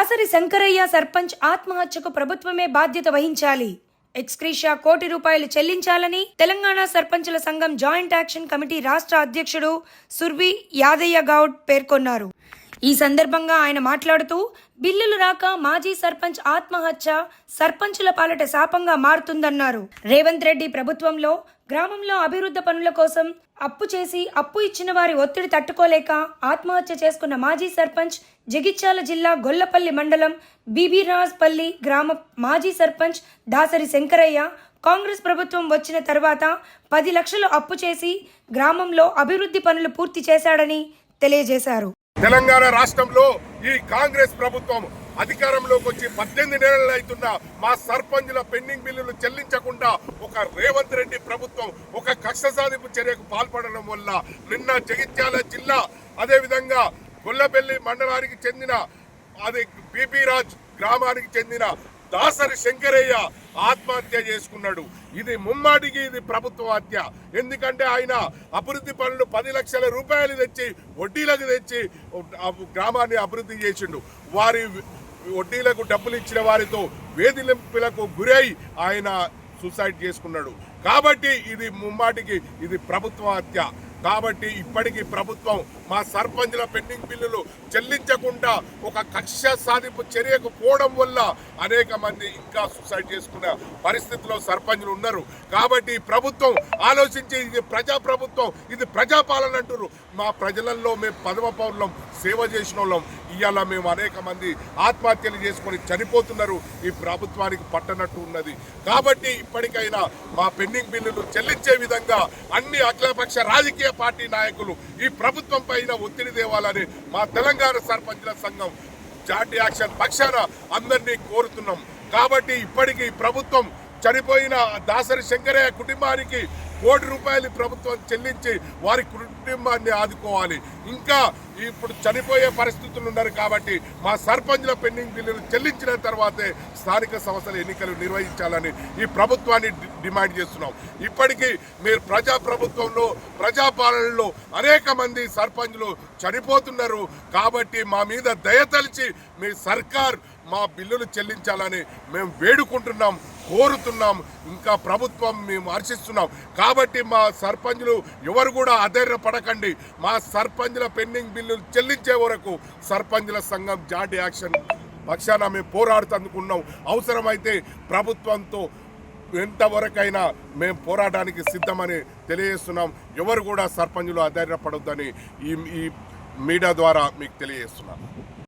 దాసరి శంకరయ్య సర్పంచ్ ఆత్మహత్యకు ప్రభుత్వమే బాధ్యత వహించాలి. ఎక్స్క్రీషియా ₹1 చెల్లించాలని తెలంగాణ సర్పంచుల సంఘం జాయింట్ యాక్షన్ కమిటీ రాష్ట్ర అధ్యక్షుడు సుర్వి యాదయ్య గౌడ్ పేర్కొన్నారు. ఈ సందర్భంగా ఆయన మాట్లాడుతూ, బిల్లులు రాక మాజీ సర్పంచ్ ఆత్మహత్య సర్పంచుల పాలట శాపంగా మారుతుందన్నారు. రేవంత్ రెడ్డి ప్రభుత్వంలో గ్రామంలో అభివృద్ధి పనుల కోసం అప్పు చేసి అప్పు ఇచ్చిన వారి ఒత్తిడి తట్టుకోలేక ఆత్మహత్య చేసుకున్న మాజీ సర్పంచ్, జగిత్యాల జిల్లా గొల్లపల్లి మండలం బీబీరాజ్పల్లి గ్రామ మాజీ సర్పంచ్ దాసరి శంకరయ్య కాంగ్రెస్ ప్రభుత్వం వచ్చిన తర్వాత 10 లక్షలు అప్పు చేసి గ్రామంలో అభివృద్ధి పనులు పూర్తి చేశాడని తెలియజేశారు. తెలంగాణ రాష్ట్రంలో ఈ కాంగ్రెస్ ప్రభుత్వం అధికారంలోకి వచ్చి 18 నెలలు అవుతున్న మా సర్పంచుల పెండింగ్ బిల్లులు చెల్లించకుండా ఒక రేవంత్ రెడ్డి ప్రభుత్వం ఒక కక్ష సాధింపు చర్యకు పాల్పడడం వల్ల నిన్న జగిత్యాల జిల్లా అదేవిధంగా గొల్లపల్లి మండలానికి చెందిన బీబీరాజ్ గ్రామానికి చెందిన దాసరి శంకరయ్య ఆత్మహత్య చేసుకున్నాడు. ఇది ముమ్మాటికి ఇది ప్రభుత్వ హత్య. ఎందుకంటే ఆయన అభివృద్ధి పనులు 10 లక్షల రూపాయలు తెచ్చి వడ్డీలకు తెచ్చి గ్రామాన్ని అభివృద్ధి చేసిండు. వారి వడ్డీలకు డబ్బులు ఇచ్చిన వారితో వేధింపులకు గురై ఆయన సూసైడ్ చేసుకున్నాడు. కాబట్టి ఇది ముమ్మాటికి ఇది ప్రభుత్వ హత్య. కాబట్టి ఇప్పటికీ ప్రభుత్వం మా సర్పంచుల పెండింగ్ బిల్లులు చెల్లించకుండా ఒక కక్ష సాధింపు చర్యకు పోవడం వల్ల అనేక మంది ఇంకా సూసైడ్ చేసుకున్న పరిస్థితిలో సర్పంచులు ఉన్నారు. కాబట్టి ప్రభుత్వం ఆలోచించి ఇది ప్రజా ప్రభుత్వం, ఇది ప్రజాపాలన అంటున్నారు. మా ప్రజలలో మేము 10వ పౌరులం, సేవ చేసిన వాళ్ళం. ఇవాళ మేము అనేక మంది ఆత్మహత్యలు చేసుకొని చనిపోతున్నారు. ఈ ప్రభుత్వానికి పట్టనట్టు ఉన్నది. కాబట్టి ఇప్పటికైనా మా పెండింగ్ బిల్లులు చెల్లించే విధంగా అన్ని అఖిలపక్ష రాజకీయ పార్టీ నాయకులు ఈ ప్రభుత్వం పైన ఒత్తిడి తేవాలని మా తెలంగాణ సర్పంచుల సంఘం జాయింట్ యాక్షన్ పక్షాన అందరినీ కోరుతున్నాం. కాబట్టి ఇప్పటికీ ప్రభుత్వం చనిపోయిన దాసరి శంకరయ్య కుటుంబానికి ₹1 ప్రభుత్వం చెల్లించి వారి కుటుంబాన్ని ఆదుకోవాలి. ఇంకా ఇప్పుడు చనిపోయే పరిస్థితులు ఉన్నారు. కాబట్టి మా సర్పంచుల పెండింగ్ బిల్లులు చెల్లించిన తర్వాతే స్థానిక సంస్థల ఎన్నికలు నిర్వహించాలని ఈ ప్రభుత్వాన్ని డిమాండ్ చేస్తున్నాం. ఇప్పటికీ మీరు ప్రభుత్వంలో ప్రజాపాలనలో అనేక మంది సర్పంచులు చనిపోతున్నారు. కాబట్టి మా మీద దయతలిచి మీ సర్కార్ మా బిల్లులు చెల్లించాలని మేము వేడుకుంటున్నాం, కోరుతున్నాం. ఇంకా ప్రభుత్వం మేము హర్షిస్తున్నాం. కాబట్టి మా సర్పంచులు ఎవరు కూడా అధైర్యపడకండి. మా సర్పంచుల పెండింగ్ బిల్లులు చెల్లించే వరకు సర్పంచుల సంఘం జాయింట్ యాక్షన్ పక్షాన మేము పోరాడుతందుకున్నాం. అవసరమైతే ప్రభుత్వంతో ఎంతవరకైనా మేము పోరాటానికి సిద్ధమని తెలియజేస్తున్నాం. ఎవరు కూడా సర్పంచులు అధైర్యపడొద్దని ఈ మీడియా ద్వారా మీకు తెలియజేస్తున్నాం.